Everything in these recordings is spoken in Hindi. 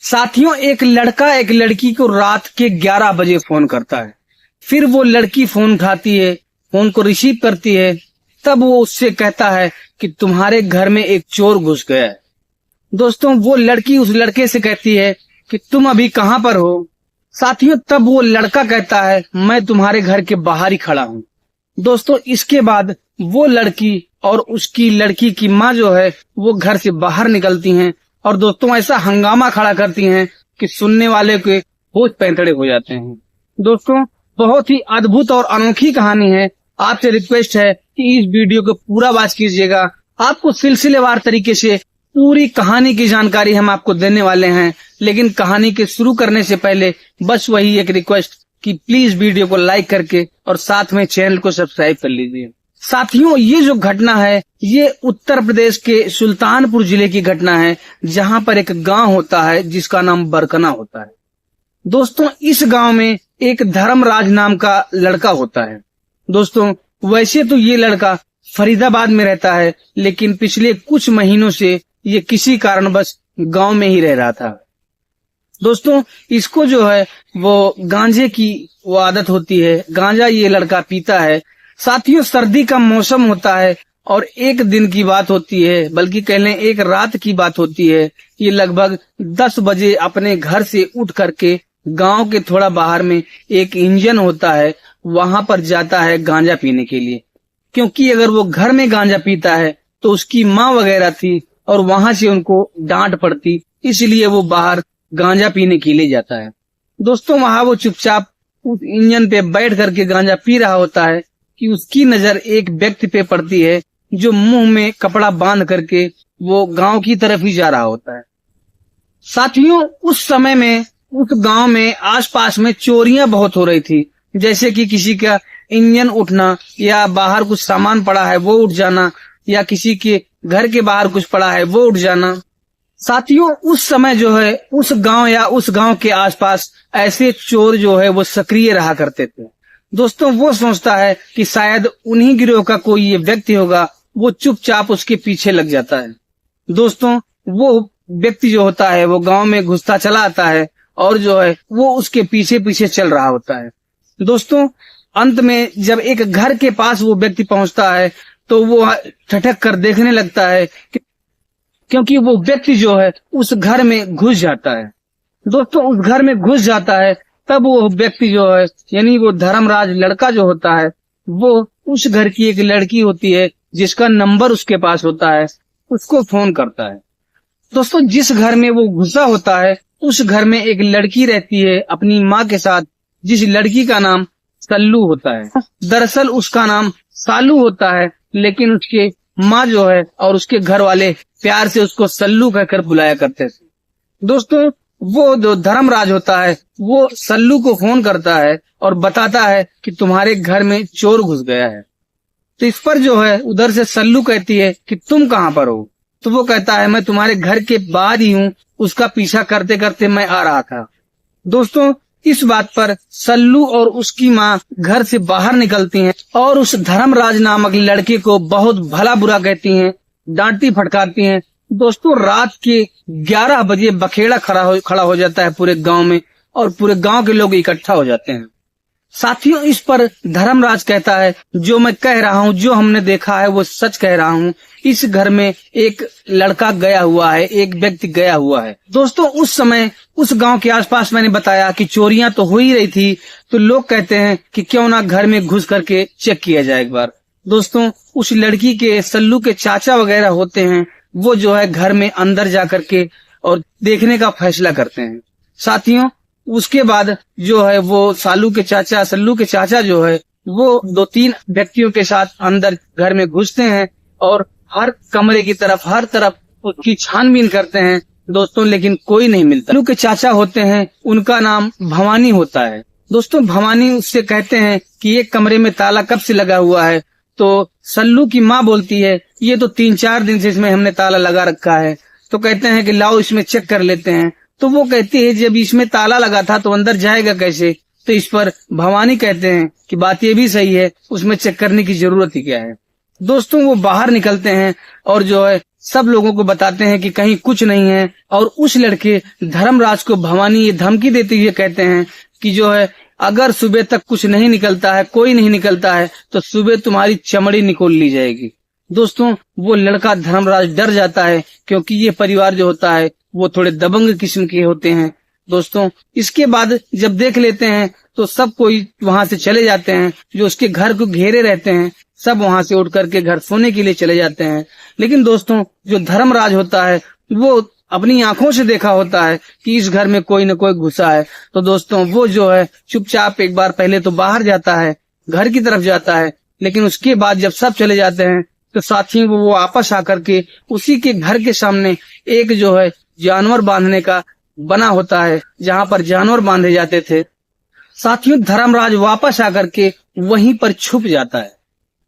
साथियों, एक लड़का एक लड़की को रात के 11 बजे फोन करता है। फिर वो लड़की फोन उठाती है, फोन को रिसीव करती है। तब वो उससे कहता है कि तुम्हारे घर में एक चोर घुस गया है। दोस्तों, वो लड़की उस लड़के से कहती है कि तुम अभी कहाँ पर हो। साथियों, तब वो लड़का कहता है मैं तुम्हारे घर के बाहर ही खड़ा हूँ। दोस्तों, इसके बाद वो लड़की और उसकी लड़की की माँ जो है वो घर से बाहर निकलती हैं और दोस्तों ऐसा हंगामा खड़ा करती हैं कि सुनने वाले के होश पैंतड़े हो जाते हैं। दोस्तों, बहुत ही अद्भुत और अनोखी कहानी है। आपसे रिक्वेस्ट है कि इस वीडियो को पूरा वॉच कीजिएगा। आपको सिलसिलेवार तरीके से पूरी कहानी की जानकारी हम आपको देने वाले हैं। लेकिन कहानी के शुरू करने से पहले बस वही एक रिक्वेस्ट कि प्लीज वीडियो को लाइक करके और साथ में चैनल को सब्सक्राइब कर लीजिए। साथियों, ये जो घटना है ये उत्तर प्रदेश के सुल्तानपुर जिले की घटना है, जहाँ पर एक गांव होता है जिसका नाम बरकना होता है। दोस्तों, इस गांव में एक धर्मराज नाम का लड़का होता है। दोस्तों, वैसे तो ये लड़का फरीदाबाद में रहता है, लेकिन पिछले कुछ महीनों से ये किसी कारणवश गांव में ही रह रहा था। दोस्तों, इसको जो है वो गांजे की वो आदत होती है। गांजा ये लड़का पीता है। साथियों, सर्दी का मौसम होता है और एक दिन की बात होती है, बल्कि कह लें एक रात की बात होती है। ये लगभग 10 बजे अपने घर से उठ करके गांव के थोड़ा बाहर में एक इंजन होता है, वहां पर जाता है गांजा पीने के लिए। क्योंकि अगर वो घर में गांजा पीता है तो उसकी माँ वगैरह थी और वहां से उनको डांट पड़ती, इसलिए वो बाहर गांजा पीने के लिए जाता है। दोस्तों, वहां वो चुपचाप उस इंजन पे बैठ करके गांजा पी रहा होता है कि उसकी नजर एक व्यक्ति पे पड़ती है जो मुंह में कपड़ा बांध करके वो गांव की तरफ ही जा रहा होता है। साथियों, उस समय में उस गांव में आसपास में चोरियां बहुत हो रही थी, जैसे कि किसी का इंजन उठना या बाहर कुछ सामान पड़ा है वो उठ जाना, या किसी के घर के बाहर कुछ पड़ा है वो उठ जाना। साथियों, उस समय जो है उस गांव या उस गांव के आसपास ऐसे चोर जो है वो सक्रिय रहा करते थे। दोस्तों, वो सोचता है कि शायद उन्हीं गिरोह का कोई ये व्यक्ति होगा, वो चुपचाप उसके पीछे लग जाता है। दोस्तों, वो व्यक्ति जो होता है वो गांव में घुसता चला आता है और जो है वो उसके पीछे पीछे चल रहा होता है। दोस्तों, अंत में जब एक घर के पास वो व्यक्ति पहुंचता है तो वो ठठक कर देखने लगता है क्योंकि वो व्यक्ति जो है उस घर में घुस जाता है। दोस्तों, उस घर में घुस जाता है। तब वो व्यक्ति जो है यानी वो धर्मराज लड़का जो होता है वो उस घर की एक लड़की होती है जिसका नंबर उसके पास होता है, उसको फोन करता है। दोस्तों, जिस घर में वो घुसा होता है उस घर में एक लड़की रहती है अपनी माँ के साथ, जिस लड़की का नाम सल्लू होता है। दरअसल उसका नाम सालू होता है, लेकिन उसके माँ जो है और उसके घर वाले प्यार से उसको सल्लू कहकर बुलाया करते थे। दोस्तों, वो जो धर्मराज होता है वो सल्लू को फोन करता है और बताता है कि तुम्हारे घर में चोर घुस गया है। तो इस पर जो है उधर से सल्लू कहती है कि तुम कहाँ पर हो। तो वो कहता है मैं तुम्हारे घर के बाहर ही हूँ, उसका पीछा करते करते मैं आ रहा था। दोस्तों, इस बात पर सल्लू और उसकी माँ घर से बाहर निकलती हैं और उस धर्मराज नामक लड़के को बहुत भला बुरा कहती हैं, डांटती फटकारती हैं। दोस्तों, रात के 11 बजे बखेड़ा खड़ा हो जाता है पूरे गांव में और पूरे गांव के लोग इकट्ठा हो जाते हैं। साथियों, इस पर धर्मराज कहता है जो मैं कह रहा हूँ, जो हमने देखा है वो सच कह रहा हूँ। इस घर में एक लड़का गया हुआ है, एक व्यक्ति गया हुआ है। दोस्तों, उस समय उस गांव के आसपास मैंने बताया कि चोरियां तो हो ही रही थी, तो लोग कहते हैं कि क्यों ना घर में घुस करके चेक किया जाए एक बार। दोस्तों, उस लड़की के सल्लू के चाचा वगैरह होते हैं, वो जो है घर में अंदर जा करके और देखने का फैसला करते हैं। साथियों, उसके बाद जो है वो सल्लू के चाचा जो है वो 2-3 व्यक्तियों के साथ अंदर घर में घुसते हैं और हर कमरे की तरफ हर तरफ उसकी छानबीन करते हैं। दोस्तों, लेकिन कोई नहीं मिलता। सल्लू के चाचा होते हैं, उनका नाम भवानी होता है। दोस्तों, भवानी उससे कहते हैं कि एक कमरे में ताला कब से लगा हुआ है। तो सल्लू की माँ बोलती है ये तो 3-4 दिन से इसमें हमने ताला लगा रखा है। तो कहते हैं कि लाओ इसमें चेक कर लेते हैं। तो वो कहती है जब इसमें ताला लगा था तो अंदर जाएगा कैसे। तो इस पर भवानी कहते हैं कि बात ये भी सही है, उसमें चेक करने की जरूरत ही क्या है। दोस्तों, वो बाहर निकलते हैं और जो है सब लोगों को बताते हैं कि कहीं कुछ नहीं है, और उस लड़के धर्मराज को भवानी ये धमकी देते हुए कहते हैं कि जो है अगर सुबह तक कुछ नहीं निकलता है, कोई नहीं निकलता है, तो सुबह तुम्हारी चमड़ी निकोल ली जाएगी। दोस्तों वो लड़का धर्मराज डर जाता है, क्योंकि ये परिवार जो होता है वो थोड़े दबंग किस्म के होते हैं। दोस्तों इसके बाद जब देख लेते हैं तो सब कोई वहां से चले जाते हैं, जो उसके घर को घेरे रहते हैं सब वहां से उठ करके घर सोने के लिए चले जाते हैं। लेकिन दोस्तों जो धर्मराज होता है वो अपनी आंखों से देखा होता है कि इस घर में कोई न कोई घुसा है। तो दोस्तों वो जो है चुपचाप एक बार पहले तो बाहर जाता है, घर की तरफ जाता है, लेकिन उसके बाद जब सब चले जाते हैं तो साथ ही वो वापस आकर के उसी के घर के सामने एक जो है जानवर बांधने का बना होता है, जहां पर जानवर बांधे जाते थे। साथियों धर्मराज वापस आकर के वहीं पर छुप जाता है।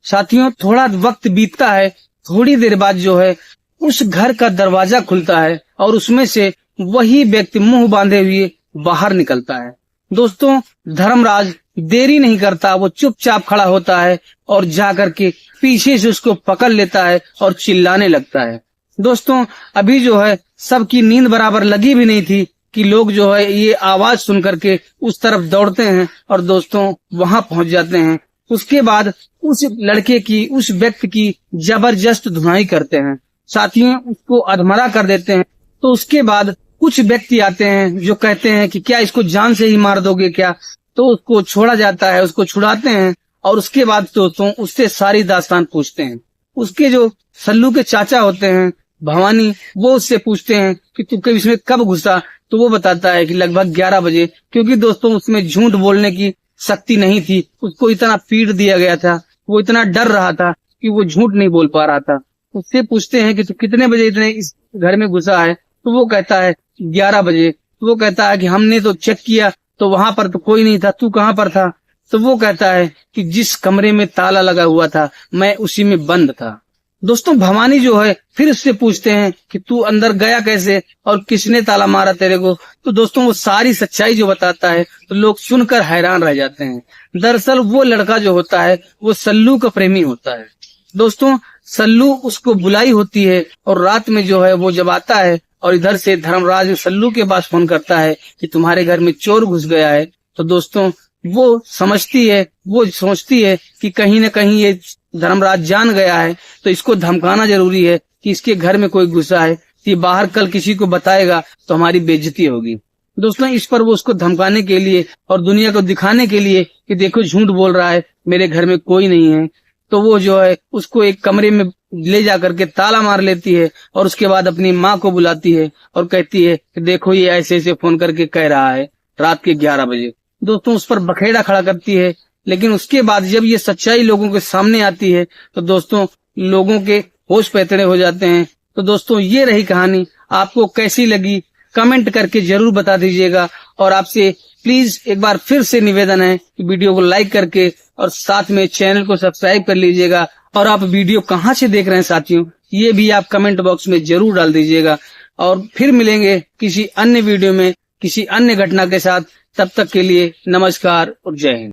साथियों थोड़ा वक्त बीतता है, थोड़ी देर बाद जो है उस घर का दरवाजा खुलता है और उसमें से वही व्यक्ति मुंह बांधे हुए बाहर निकलता है। दोस्तों धर्मराज देरी नहीं करता, वो चुपचाप खड़ा होता है और जाकर के पीछे से उसको पकड़ लेता है और चिल्लाने लगता है। दोस्तों अभी जो है सबकी नींद बराबर लगी भी नहीं थी कि लोग जो है ये आवाज सुन करके उस तरफ दौड़ते हैं और दोस्तों वहां पहुंच जाते हैं। उसके बाद उस लड़के की, उस व्यक्ति की जबरदस्त धुनाई करते हैं। साथियों उसको अधमरा कर देते हैं। तो उसके बाद कुछ व्यक्ति आते हैं जो कहते हैं कि क्या इसको जान से ही मार दोगे क्या। तो उसको छोड़ा जाता है, उसको छुड़ाते हैं और उसके बाद दोस्तों उससे सारी दास्तान पूछते हैं। उसके जो सल्लू के चाचा होते हैं भवानी, वो उससे पूछते हैं कि तू इसमें कब घुसा। तो वो बताता है कि लगभग 11 बजे, क्योंकि दोस्तों उसमें झूठ बोलने की शक्ति नहीं थी। उसको इतना पीट दिया गया था, वो इतना डर रहा था कि वो झूठ नहीं बोल पा रहा था। उससे पूछते हैं कि तू कितने बजे इतने इस घर में घुसा है। तो वो कहता है 11 बजे। तो वो कहता है कि हमने तो चेक किया तो वहां पर तो कोई नहीं था, तू कहाँ पर था। तो वो कहता है कि जिस कमरे में ताला लगा हुआ था मैं उसी में बंद था। दोस्तों भवानी जो है फिर उससे पूछते हैं कि तू अंदर गया कैसे और किसने ताला मारा तेरे को। तो दोस्तों वो सारी सच्चाई जो बताता है तो लोग सुनकर हैरान रह जाते हैं। दरअसल वो लड़का जो होता है वो सल्लू का प्रेमी होता है। दोस्तों सल्लू उसको बुलाई होती है और रात में जो है वो जब आता है और इधर से धर्मराज सल्लू के पास फोन करता है कि तुम्हारे घर में चोर घुस गया है। तो दोस्तों वो समझती है, वो सोचती है कि कहीं न कहीं ये धर्मराज जान गया है तो इसको धमकाना जरूरी है कि इसके घर में कोई घुसा है, कि बाहर कल किसी को बताएगा तो हमारी बेइज्जती होगी। दोस्तों इस पर वो उसको धमकाने के लिए और दुनिया को दिखाने के लिए कि देखो झूठ बोल रहा है, मेरे घर में कोई नहीं है, तो वो जो है उसको एक कमरे में ले जा करके ताला मार लेती है और उसके बाद अपनी माँ को बुलाती है और कहती है कि देखो ये ऐसे ऐसे फोन करके कह रहा है रात के 11 बजे। दोस्तों उस पर बखेड़ा खड़ा करती है। लेकिन उसके बाद जब ये सच्चाई लोगों के सामने आती है तो दोस्तों लोगों के होश पैतरे हो जाते हैं। तो दोस्तों ये रही कहानी, आपको कैसी लगी कमेंट करके जरूर बता दीजिएगा। और आपसे प्लीज एक बार फिर से निवेदन है कि वीडियो को लाइक करके और साथ में चैनल को सब्सक्राइब कर लीजिएगा। और आप वीडियो कहाँ से देख रहे हैं साथियों, ये भी आप कमेंट बॉक्स में जरूर डाल दीजिएगा। और फिर मिलेंगे किसी अन्य वीडियो में किसी अन्य घटना के साथ। तब तक के लिए नमस्कार और जय हिंद।